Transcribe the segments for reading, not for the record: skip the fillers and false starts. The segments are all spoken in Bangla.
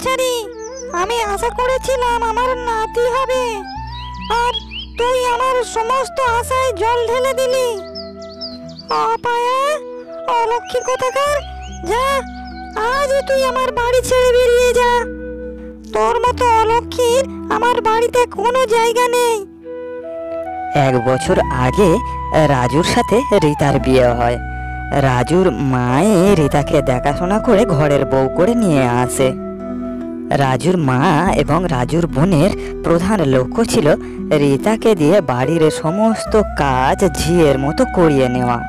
বাচ্চারি, আমি আশা করেছিলাম আমার নাতি হবে, আর তুই আমার সমস্ত আশায় জল ঢেলে দিলি। অপায়া, অলক্ষী কোথাকার, যা, আজই তুই আমার বাড়ি ছেড়ে বেরিয়ে যা। তোর মতো অলক্ষীর আমার বাড়িতে কোনো জায়গা নেই। 1 বছর আগে রাজুর সাথে রীতার বিয়ে হয়। রাজুর মায়ে রীতাকে দেখাশোনা করে ঘরের বউ করে নিয়ে আসে। রাজুর মা এবং রাজুর বোনের প্রধান লক্ষ্য ছিল রীতাকে দিয়ে বাড়ির সমস্ত কাজ ঝিয়ের মতো করিয়ে নেওয়া।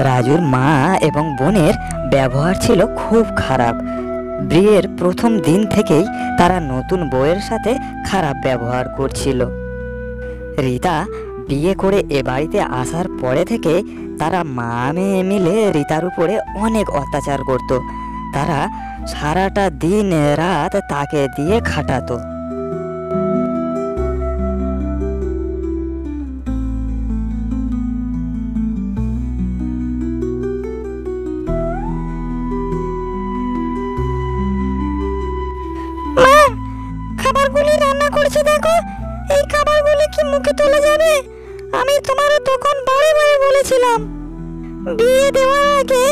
রাজুর মা এবং বোনের ব্যবহার ছিল খুব খারাপ। বিয়ের প্রথম দিন থেকেই তারা নতুন বউয়ের সাথে খারাপ ব্যবহার করছিল। রীতা বিয়ে করে এ বাড়িতে আসার পরে থেকে তারা মা মেয়ে মিলে রীতার উপরে অনেক অত্যাচার করত। তারা সারাটা দিন রাত তাকে দিয়ে খাটাতো। মা, খাবারগুলি রান্না করছি দেখো, এই খাবারগুলি কি মুখে তোলা যাবে? আমি তোমার তখন বারে বারে বলেছিলাম বিয়ে দেওয়ার আগে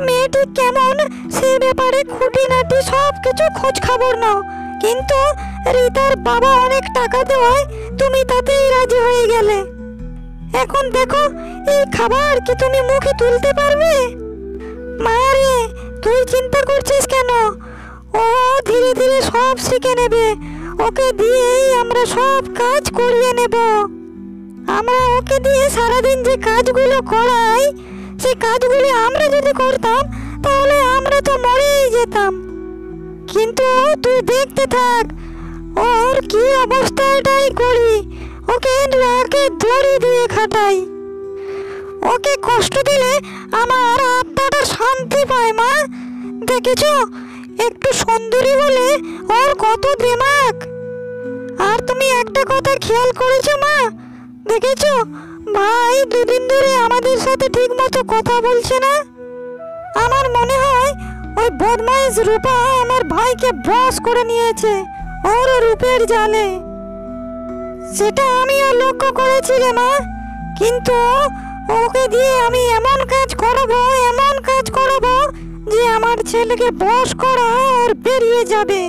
মেয়েটি কেমন সে ব্যাপারে খুঁটিনাটি সব কিছু খোঁজ খবর নাও, কিন্তু রীতার বাবা অনেক টাকা দেওয়ায় তুমি তাতেই রাজি হয়ে গেলে। এখন দেখো, এই খাবার কি তুমি মুখে তুলতে পারবে? মা রে, তুই চিন্তা করছিস কেন? ও ধীরে ধীরে সব শিখে নেবে। ওকে দিয়েই আমরা সব কাজ করিয়ে নেব। আমরা ওকে দিয়ে সারাদিন যে কাজগুলো করাই, সেই কাজগুলি আমরা যদি করতাম তাহলে আমরা তো মরেই যেতাম। কিন্তু তুই দেখতে থাক ওর কি অবস্থাটাই করি। ওকে নাকে দড়ি দিয়ে খাটাই। ওকে কষ্ট দিলে আমার আত্মাটা শান্তি পায়। মা, দেখেছ একটু সুন্দরী বলে ওর কত দিমাগ। আর তুমি একটা কথা খেয়াল করেছো মা? দেখেছ ভাই 2 দিন ধরে আমাদের সাথে ঠিক মতো কথা বলছে না। আমার মনে হয় ওই বদমাইশ রূপা আমার ভাইকে বশ করে নিয়েছে ওর রূপের জালে। সেটা আমিও লক্ষ্য করেছি রে মা, কিন্তু ওকে দিয়ে আমি এমন কাজ করাবো যে আমার ছেলেকে বশ করা আর বেরিয়ে যাবে।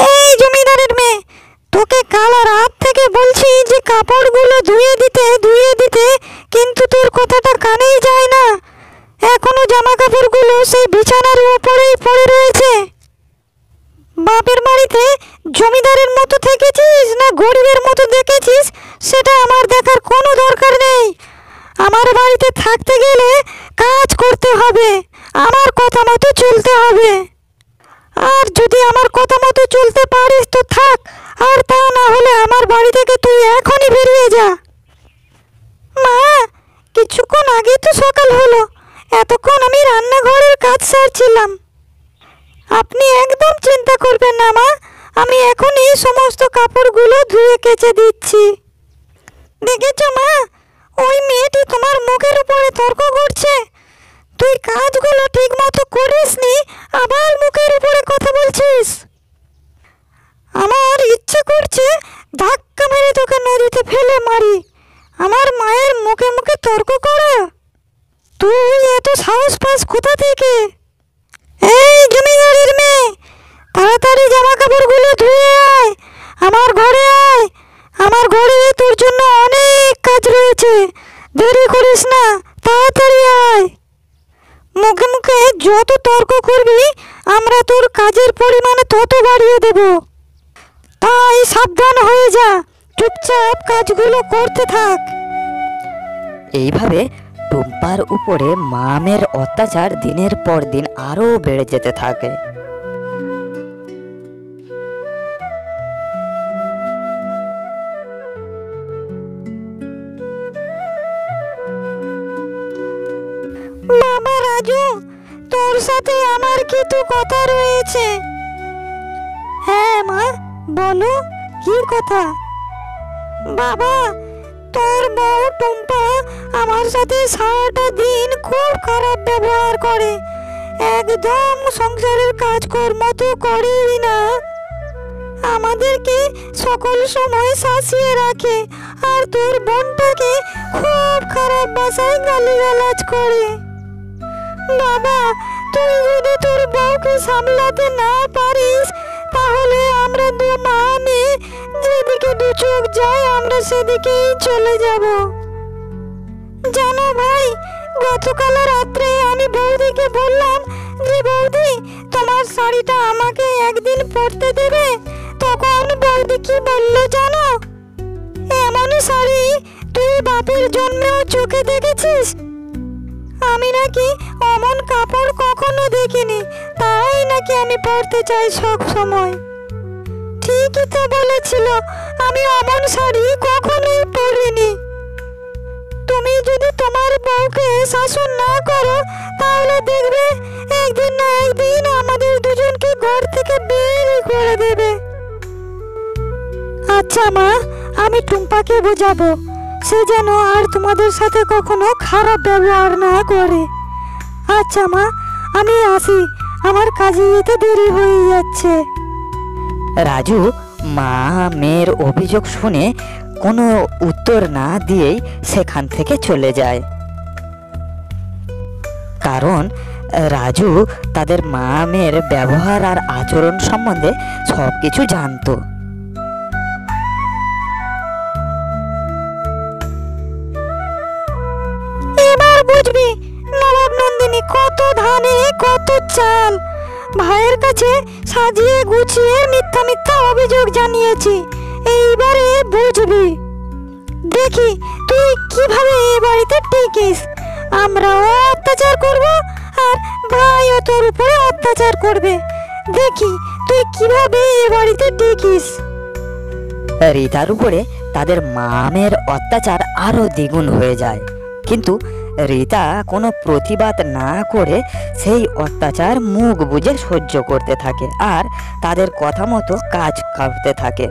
এই জমিদারের মেয়ে, তোকে কাল রাত থেকে বলছি যে কাপড়গুলো ধুয়ে দিতে, কিন্তু তোর কথাটা কানেই যায় না। এখনো জামা কাপড়গুলো সেই বিছানার উপরেই পড়ে রয়েছে। বাপের বাড়িতে জমিদারের মতো থেকেছিস না গরিবের মতো দেখেছিস সেটা আমার দেখার কোনো দরকার নেই। আমার বাড়িতে থাকতে গেলে কাজ করতে হবে, আমার কথা মতো চলতে হবে। আর যদি আমার কথা মতো চলতে পারিস তো থাক, আর তা না হলে আমার বাড়ি থেকে তুই এখনই বেরিয়ে যা। মা, কিছুক্ষণ আগে তো সকাল হলো, এতক্ষণ আমি রান্নাঘরের কাজ সারছিলাম। আপনি একদম চিন্তা করবেন না মা, আমি এখনই সমস্ত কাপড়গুলো ধুয়ে কেচে দিচ্ছি। দেখেছ মা, ওই মেয়েটি তোমার মুখের উপরে তর্ক করছে। তুই কাজগুলো ঠিক মতো করিসনি, আবার মুখের উপরে কথা বলছিস। আমার ইচ্ছে করছে ধাক্কা মেরে তোকে নদীতে ফেলে মারি। আমার মায়ের মুখে মুখে তর্ক করা, তুই এত সাহস পাস কোথা থেকে? এই জমিদারের মেয়ে, তাড়াতাড়ি জামা কাপড়গুলো ধুয়ে আয়, আমার ঘরে আয়। আমার ঘরে তোর জন্য অনেক কাজ রয়েছে, দেরি করিস না, তাড়াতাড়ি আয়। মুখে মুখে যত তর্ক করবি আমরা তোর কাজের পরিমাণ তত বাড়িয়ে দেব। তাই সাবধান হয়ে যা, চুপচাপ কাজগুলো করতে থাক। এইভাবে টুম্পার উপরে মামের অত্যাচার দিনের পর দিন আরো বেড়ে যেতে থাকে। বাবা রাজু, তোর সাথে আমার কিছু কথা রয়েছে। হ্যাঁ মা, বলো কি কথা? বাবা, তোর বউ টুম্পা আমার সাথে সারাটা দিন খুব খারাপ ব্যবহার করে, একদম সংসারের কাজকর্ম তো করেই না, আমাদেরকে সকল সময় শাসিয়ে রাখে, আর তোর বোনটাকে খুব খারাপ ভাষায় গালিগালাজ করে। বাবা, তুই যদি তোর বউকে সামলাতে না পারিস, তাহলে আমরা দু মা মেয়ে যেদিকে দু চোখ যায় আমরা সেদিকেই চলে যাব। জানো ভাই, গতকাল রাত্রে আমি বৌদিকে বললাম যে বৌদি, তোমার শাড়িটা আমাকে একদিন পরতে দেবে। তখন বৌদি কি বললো জানো? এমন শাড়ি তুই বাপের জন্মেও চোখে দেখেছিস? আমি নাকি অমন কাপড় কখনো দেখিনি, তাই নাকি আমি পরতে চাই সব সময়। ঠিকই তো বলেছিল, আমি অমন শাড়ি কখনোই পরিনি। তুমি যদি তোমার বউকে শাসন না করো, তাহলে দেখবে একদিন না একদিন আমাদের দুজনকে ঘর থেকে বের করে দেবে। আচ্ছা মা, আমি টুম্পাকে বোঝাবো, সে যেন আর তোমাদের সাথে কখনো খারাপ ব্যবহার না করে। আচ্ছা মা, আমি আসি, আমার কাজে যেতে দেরি হয়ে যাচ্ছে। রাজু মা মেয়ের অভিযোগ শুনে কোনো উত্তর না দিয়েই সেখান থেকে চলে যায়, কারণ রাজু তাদের মা মেয়ের ব্যবহার আর আচরণ সম্বন্ধে সব কিছু জানতো। এবার বুঝবি নবাব নন্দিনী কত ধানে কত চাল। ভাইয়ের কাছে সাজিয়ে গুছিয়ে মিথ্যা মিথ্যা অভিযোগ জানিয়েছি, এইবারে বুঝবি। দেখি তুই কিভাবে এ বাড়িতে টিকিস। আমরাও অত্যাচার করব, আর ভাইও তোর উপরে অত্যাচার করবে। দেখি তুই কিভাবে এ বাড়িতে টিকিস। রীতার উপরে তাদের মা মেয়ের অত্যাচার আরো দ্বিগুণ হয়ে যায়, কিন্তু রীতা কোনো প্রতিবাদ না করে সেই অত্যাচার মুখ বুজে সহ্য করতে থাকে আর তাদের কথা মতো কাজ করতে থাকে।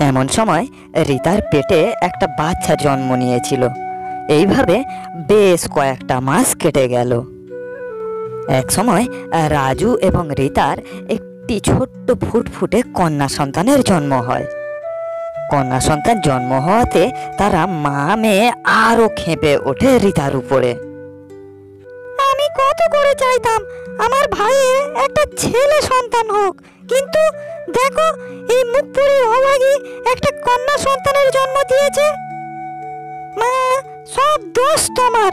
এমন সময় রীতার পেটে একটা বাচ্চা জন্ম নিয়েছিল। এইভাবে বেশ কয়েকটা মাস কেটে গেল। এক সময় রাজু এবং রীতার একটি ছোট্ট ফুটফুটে কন্যা সন্তানের জন্ম হয়। কন্যা সন্তান জন্ম হওয়াতে তারা মা মেয়ে আরো খেপে ওঠে রীতার উপরে। আমি কত করে চাইতাম আমার ভাইয়ের একটা ছেলে সন্তান হোক, কিন্তু দেখো এই মুখপুরি অভাগী একটা কন্যা সন্তানের জন্ম দিয়েছে। মা, সব দোষ তোমার।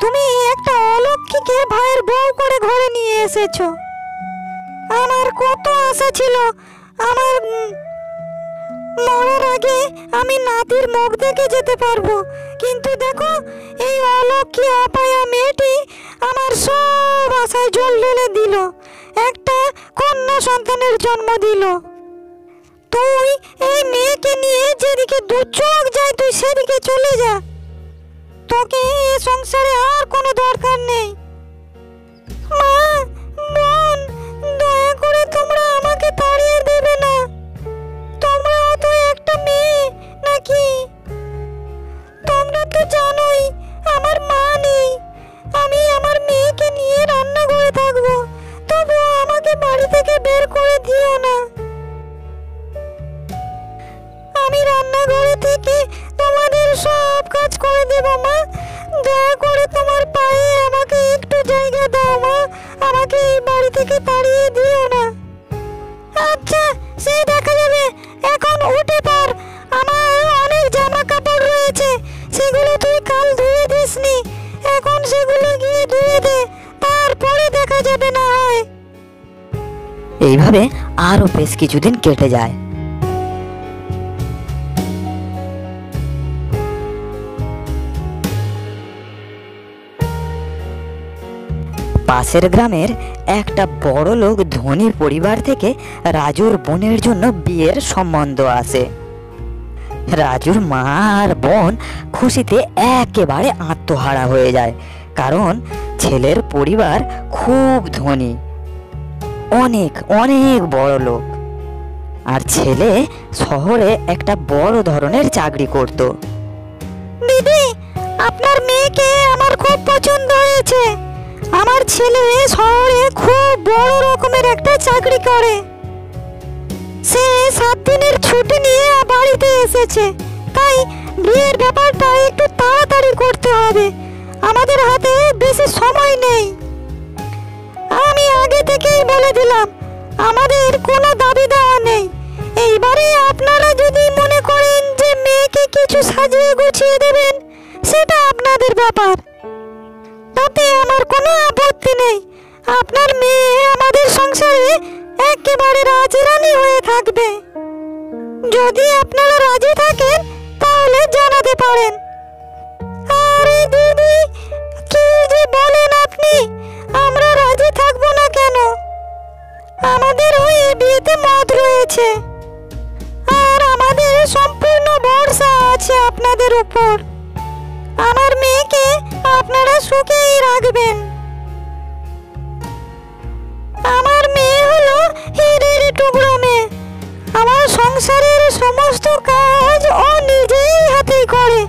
তুমি একটা অলক্ষীকে ভাইয়ের বউ করে ঘরে নিয়ে এসেছো। আমার কত আশা ছিল আমার মরার আগে আমি নাতির মুখ দেখে যেতে পারবো, কিন্তু দেখো এই অলক্ষী অপায়া মেয়েটি আমার সব আশায় জল ঢেলে দিল, একটা কন্যা সন্তানের জন্ম দিল। তুই এই মেয়েকে নিয়ে যেদিকে দু চোখ যায় তুই সেদিকে চলে যা, তোকে এ সংসারে আর কোনো দরকার নেই। মা, বোন, দয়া করে তোমরা আমাকে তাড়িয়ে দেবে না। তোমরাও তো একটা মেয়ে নাকি? তোমরা তো জানোই আমার মা নেই, আমি আমার মেয়েকে নিয়ে রান্নাঘরে থাকবো, তবুও আমাকে বাড়ি থেকে বের করে দিও না। আমি রান্নাঘরে থেকে তোমাদের সব কাজ করে দেব মা। দয়া করে তোমার পায়ে আমাকে একটু জায়গা দাও মা, আমাকে এই বাড়ি থেকে তাড়িয়ে দিও না। আচ্ছা, সে দেখা যাবে, এখন উঠে পড়। আমার অনেক জামা কাপড় রয়েছে, সেগুলো তুই কাল ধুয়ে দিসনি, এখন সেগুলো গিয়ে ধুয়ে দে, তারপরে দেখা যাবে না হয়। এইভাবে আরো বেশ কিছুদিন কেটে যায়। পাশের গ্রামের একটা বড় লোক ধনী পরিবার থেকে রাজুর বোনের জন্য বিয়ের সম্বন্ধ আসে। রাজুর মা আর বোন খুশিতে একেবারে আত্মহারা হয়ে যায়, কারণ ছেলের পরিবার খুব ধনী, অনেক অনেক বড় লোক, আর ছেলে শহরে একটা বড় ধরনের চাকরি করত। দিদি, আপনার মেয়েকে আমার খুব পছন্দ হয়েছে। আমার ছেলে শহরে খুব বড় রকমের একটা চাকরি করে। সে 7 দিনের ছুটি নিয়ে বাড়িতে এসেছে, তাই বিয়ের ব্যাপারটা একটু তাড়াতাড়ি করতে হবে। আমাদের হাতে বেশি সময় নেই। আমি আগে থেকেই বলে দিলাম, আমাদের কোনো দাবি দেওয়া নেই। এইবারে আপনারা যদি মনে করেন যে মেয়েকে কিছু সাজিয়ে গুছিয়ে দেবেন, সেটা আপনাদের ব্যাপার, তাতে আমার কোনো আপত্তি নেই। আপনার মেয়ে আমাদের সংসারে একেবারে রাজরানী হয়ে থাকবে। যদি আপনারা রাজি থাকেন তাহলে জানাতে পারেন। আরে দিদি, কি যে বলেন আপনি! আমরা রাজি থাকবো না কেন? আমাদের ওই বিয়েতে মত রয়েছে, আর আমাদের সম্পূর্ণ ভরসা আছে আপনাদের উপর। আমার মেয়েকে আপনারা সুখেই রাখবেন। আমার মেয়ে হলো হীরের টুকরো মেয়ে। আমার সংসারের সমস্ত কাজ ও নিজেই হাতেই করে।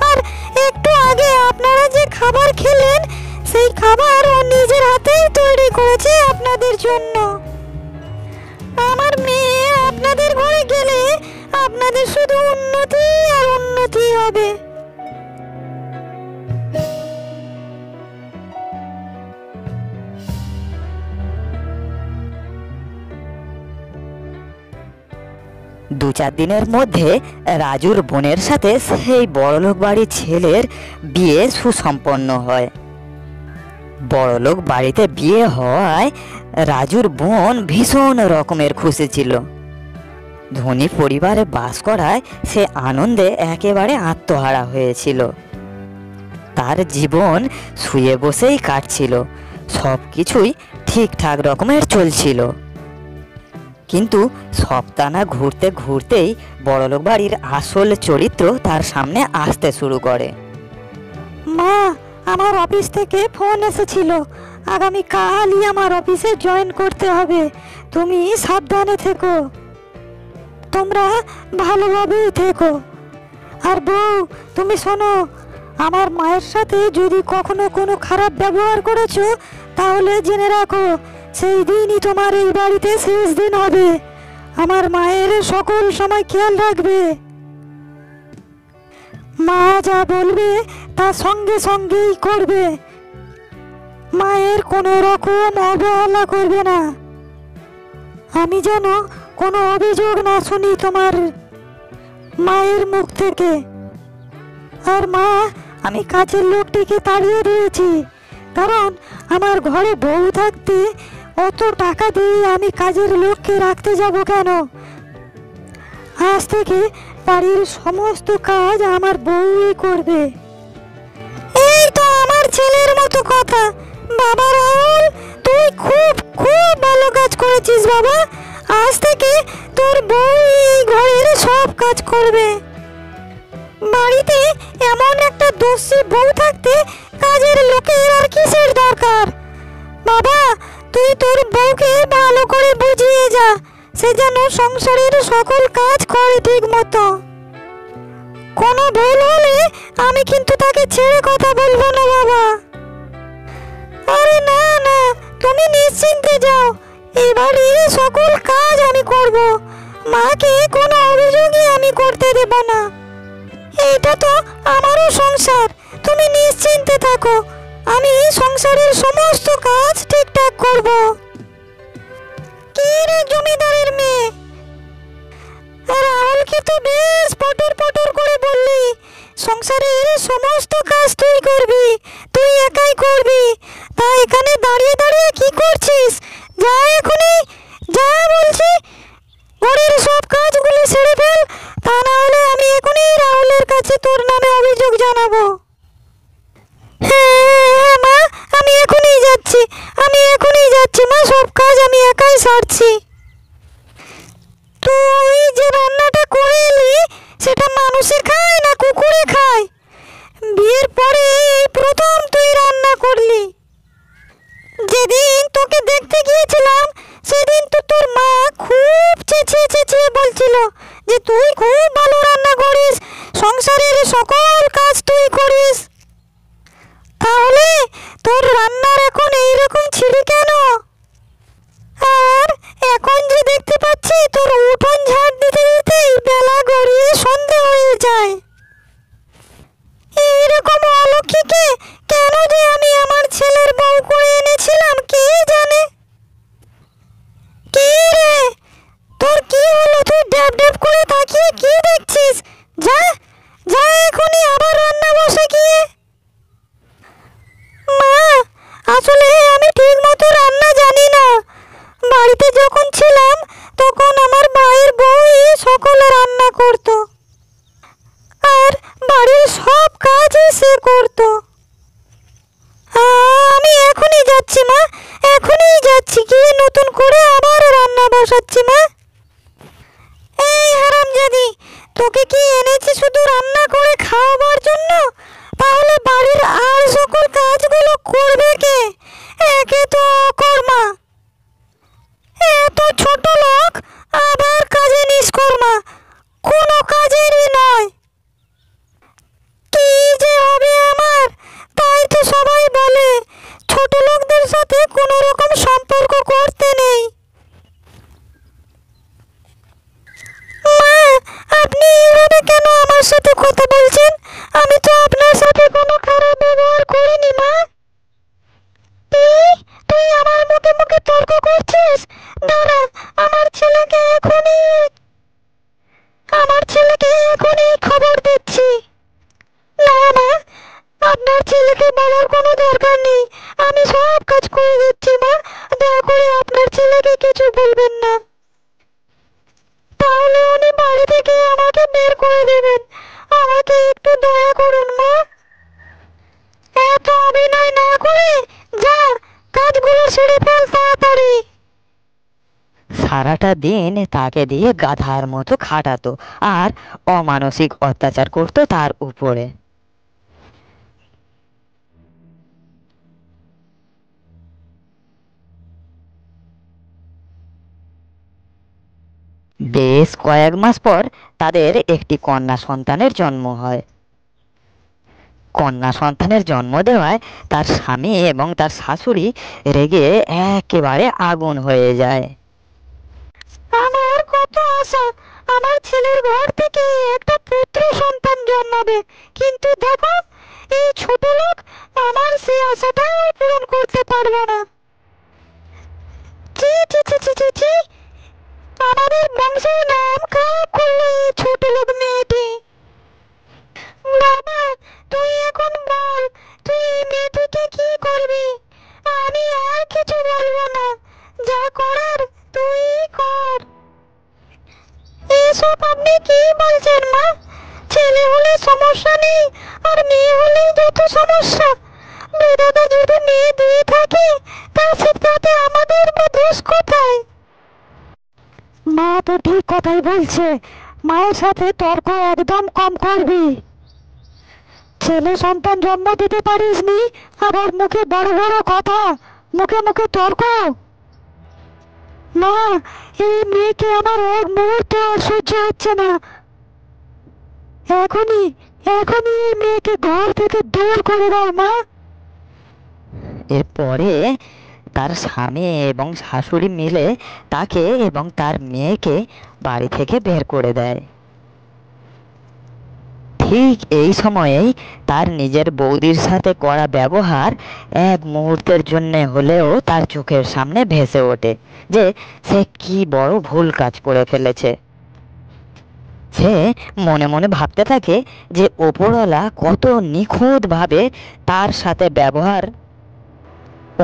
আর একটু আগে আপনারা যে খাবার খেলেন, সেই খাবার ও নিজের হাতেই তৈরি করেছে আপনাদের জন্য। আমার মেয়ে আপনাদের ঘরে গেলে আপনাদের শুধু উন্নতি আর উন্নতি হবে। দু চার দিনের মধ্যে রাজুর বোনের সাথে সেই বড়লোক বাড়ির ছেলের বিয়ে সুসম্পন্ন হয়। বড়লোক বাড়িতে বিয়ে হওয়ায় রাজুর বোন ভীষণ রকমের খুশি ছিল। ধনী পরিবারে বাস করায় সে আনন্দে একেবারে আত্মহারা হয়েছিল। তার জীবন শুয়ে বসেই কাটছিল, সব কিছুই ঠিকঠাক রকমের চলছিল। কিন্তু সপ্তাহ ঘুরতে ঘুরতেই বড়লোক বাড়ির আসল চরিত্র তার সামনে আসতে শুরু করে। মা, আমার অফিস থেকে ফোন এসেছিল। আগামীকালই আমার অফিসে জয়েন করতে হবে। তুমি সাবধানে থেকো, তোমরা ভালোভাবেই থেকো। আর বউ, তুমি শোনো, আমার মায়ের সাথে যদি কখনো কোনো খারাপ ব্যবহার করেছো, তাহলে জেনে রাখো সেই দিনই তোমার এই বাড়িতে শেষ দিন হবে। আমার মায়ের সকল সময় খেয়াল রাখবে। মা যা বলবে তা সঙ্গে সঙ্গেই করবে। মায়ের কোনো রকম অবহেলা করবে না। আমি যেন কোনো অভিযোগ না শুনি তোমার মায়ের মুখ থেকে। আর মা, আমি কাজের লোকটিকে তাড়িয়ে দিয়েছি, কারণ আমার ঘরে বউ থাকতে অত টাকা দিয়ে আমি কাজের লোককে রাখতে যাব কেন? আজ থেকে বাড়ির সমস্ত কাজ আমার বউই করবে। এই তো আমার ছেলের মতো কথা। বাবা রাহুল, তুই খুব খুব ভালো কাজ করেছিস বাবা। আজ থেকে তোর বউ এই ঘরের সব কাজ করবে। বাড়িতে এমন একটা দোষী বউ থাকতে কাজের লোকের আর কিসের দরকার? বাবা, তুই তোর বউকে ভালো করে বুঝিয়ে যা, সে যেন সংসারের সকল কাজ করে ঠিক মতো। কোনো ভুল হলে আমি কিন্তু তাকে ছেড়ে কথা বলবো না বাবা। আরে না না, তুমি নিশ্চিন্তে যাও। এই বাড়ির সকল কাজ আমি করব। মাকে কোনো অভিযোগই আমি করতে দেব না। এটা তো আমারও সংসার, তুমি নিশ্চিন্তে থাকো। আমি সংসারের সমস্ত কাজ ঠিকঠাক করব। কি রে জমিদারের মেয়ে, রাহুলকে তো বেশ পটর পটর করে বললি সংসারের সমস্ত কাজ তুই করবি, তুই একাই করবি। তা এখানে দাঁড়িয়ে দাঁড়িয়ে কি করছিস? যা এখনই, যা বলছি, ঘরের সব কাজগুলো সেরে ফেল। তা না হলে আমি এখনই রাহুলের কাছে তোর নামে অভিযোগ জানাবো। হ্যাঁ মা, আমি এখনই যাচ্ছি, মা। সব কাজ আমি একাই সারছি। তুই যে রান্নাটা করে এলি, সেটা মানুষে খায় না কুকুরে খায়? বিয়ের পরে এই প্রথম তুই রান্না করলি। যেদিন তোকে দেখতে গিয়েছিলাম সেদিন তো তোর মা খুব চেঁচিয়ে চেঁচিয়ে বলছিল যে তুই খুব ভালো রান্না করিস, সংসারের সকল কাজ তুই করিস। তাহলে তোর রান্নার এখন এইরকম ছিলি কেন? আর এখন যে দেখতে পাচ্ছি তোর উঠোন ঝাড় দিতে দিতেই বেলা গড়িয়ে সন্ধে হয়ে যায়। এইরকম অলক্ষীকে কেন যে আমি আমার ছেলের বউ করে এনেছিলাম কে জানে। কি রে, তোর কি হলো? তুই ড্যাব ড্যাব করে তাকিয়ে কি দেখছিস? যা যা এখনই আবার রান্না বসে গিয়ে। মা, আসলে আমি ঠিক মতো রান্না জানি না। বাড়িতে যখন ছিলাম তখন আমার ভাইয়ের বউই সকলে রান্না করত, আর বাড়ির সব কাজই সে করত। আমি এখনই যাচ্ছি মা, এখনই যাচ্ছি, গিয়ে নতুন করে আবার রান্না বসাচ্ছি মা। এই হারামজাদি, তোকে কি এনেছি শুধু রান্না করে খাওয়াবার জন্য? তাহলে বাড়ির আর সকল কাজগুলো করবে কে? একে তো অকর্মা, এত ছোট লোক, আবার কাজে নিষ্কর্মা, কোনো কাজেরই নয়। কি যে হবে আমার! তাই তো সবাই বলে ছোট লোকদের সাথে কোনো রকম সম্পর্ক করতে নেই। মা, আপনি এইভাবে কেন আমার সাথে কথা বলছেন? আমি তো আপনার সাথে কোনো খারাপ ব্যবহার করিনি মা। তুই আমার মুখে মুখে তর্ক করছিস? দাঁড়া, আমার ছেলেকে এখনই খবর দিচ্ছি। না মা, আপনার ছেলেকে বলার কোনো দরকার নেই, আমি সব কাজ করে দিচ্ছি মা। দয়া করে আপনার ছেলেকে কিছু বলবেন না, তাহলে উনি বাড়ি থেকে আমাকে বের করে দেবেন। আমাকে একটু দয়া করুন মা। এত অভিনয় না করে যা, কাজগুলো সেরে ফেল তাড়াতাড়ি। সারাটা দিন তাকে দিয়ে গাধার মতো খাটাতো আর অমানসিক অত্যাচার করতো তার উপরে। বেশ কয়েক মাস পর তাদের একটি কন্যা সন্তানের জন্ম হয়। কন্যা সন্তানের জন্ম দেওয়ায় তার স্বামী এবং তার শাশুড়ি রেগে একেবারে আগুন হয়ে যায়। আমার কত আশা আমার ছেলের ঘর থেকে একটা পুত্র সন্তান জন্মাবে, কিন্তু দেখো এই ছোট লোক আমার সেই আশাটাও পূরণ করতে পারবে না। ছি ছি ছি ছি ছি ছি, আমাদের বংশের নাম খারাপ করলো এই ছোট লোক মেয়েটি। বাবা, তুই এখন বল, তুই এই মেয়েটিকে কি করবি? আমি আর কিছু বলবো না, যা করার তুই কর। এসব আপনি কি বলছেন মা? ছেলে হলে সমস্যা নেই, আর মেয়ে হলেই যত সমস্যা। বিধাতা যদি মেয়ে দিয়ে থাকে তাতে আমাদের বা দোষ কোথায়? মা তো ঠিক কথাই বলছে, মায়ের সাথে তর্ক একদম কম করবি। ছেলে সন্তান জন্ম দিতে পারিসনি, আবার মুখে বড় বড় কথা, মুখে মুখে তর্ক। মা, এই মেয়েকে আমার এক মুহূর্তে আর সহ্য হচ্ছে না। এখনই এখনই এই মেয়েকে ঘর থেকে দূর করে দাও মা। এরপরে তার স্বামী এবং শাশুড়ি মিলে তাকে এবং তার মেয়েকে বাড়ি থেকে বের করে দেয়। ঠিক এই সময়েই তার নিজের বৌদির সাথে করা ব্যবহার এক মুহূর্তের জন্য হলেও তার চোখের সামনে ভেসে ওঠে যে সে কি বড় ভুল কাজ করে ফেলেছে। সে মনে মনে ভাবতে থাকে যে ওপরওয়ালা কত নিখুঁতভাবে তার সাথে ব্যবহার,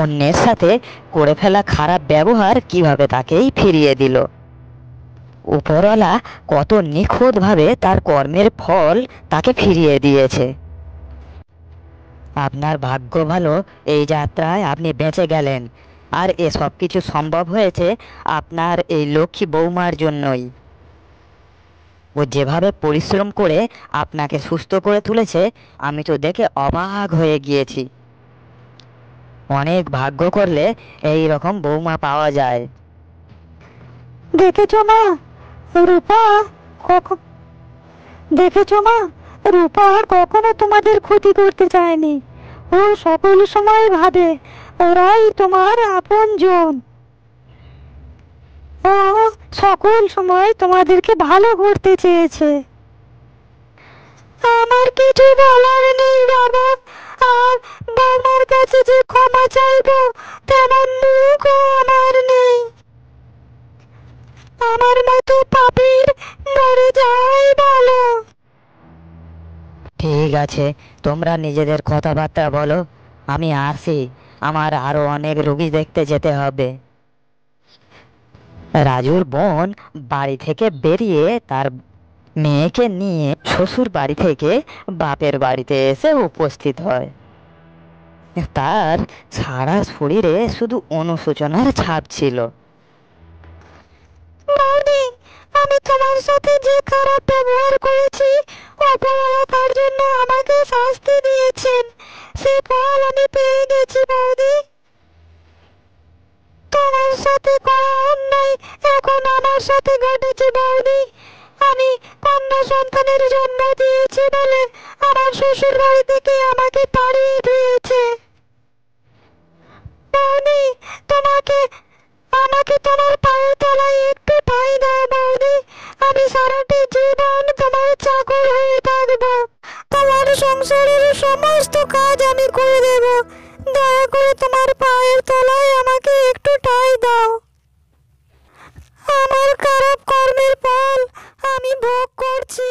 অন্যের সাথে করে ফেলা খারাপ ব্যবহার কিভাবে তাকেই ফিরিয়ে দিল। উপরওয়ালা কত নিখুঁতভাবে তার কর্মের ফল তাকে ফিরিয়ে দিয়েছে। আপনার ভাগ্য ভালো, এই যাত্রায় আপনি বেঁচে গেলেন, আর এসব কিছু সম্ভব হয়েছে আপনার এই লক্ষ্মী বৌমার জন্যই। ও যেভাবে পরিশ্রম করে আপনাকে সুস্থ করে তুলেছে, আমি তো দেখে অবাক হয়ে গিয়েছি। অনেক ভাগ্য করলে এই রকম বৌমা পাওয়া যায়। দেখেছো মা, রূপা কখন দেখেছো মা, রূপা আর কখনো তোমাদের ক্ষতি করতে চায়নি। ও সকল সময় ভাবে ওরাই তোমার আপনজন। ও সকল সময় তোমাদেরকে ভালো করতে চেয়েছে। আমার কিছু বলার নেই বাবা, আর বাবার কাছে যে ক্ষমা চাইবো তেমন মুখও আমার নেই। আমার মতো পাপীর মরে যাওয়াই ভালো। ঠিক আছে, তোমরা নিজেদের কথাবার্তা বলো, আমি আসি। আমার আরো অনেক রোগী দেখতে যেতে হবে। রাজুর বোন বাড়ি থেকে বেরিয়ে তার মেয়েকে নিয়ে শ্বশুর বাড়ি থেকে বাপের বাড়িতে এসে উপস্থিত হয়। তার সারা শরীরে শুধু অনুশোচনার ছাপ ছিল। বৌদি, আমি তোমার সাথে যে খারাপ ব্যবহার করেছি, অপরওয়ালা তার জন্য আমাকে শাস্তি দিয়েছেন। সে ফল আমি পেয়ে গেছি বৌদি। তোমার সাথে করা অন্যায় এখন আমার সাথে ঘটেছে বৌদি। আমি কন্যা সন্তানের জন্ম দিয়েছি বলে আমার শ্বশুর বাড়ি থেকে আমাকে তাড়িয়ে দিয়েছে। বৌদি, তোমাকে আমাকে তোমার পায়ের তলায় একটু ঠাঁই দাও বৌদি। আমি সারাটি জীবন তোমার চাকর হয়ে থাকবো। তোমার সংসারের সমস্ত কাজ আমি করে দেব। দয়া করে তোমার পায়ের তলায় আমাকে একটু ঠাঁই দাও। আমার খারাপ কর্মের ফল আমি ভোগ করছি।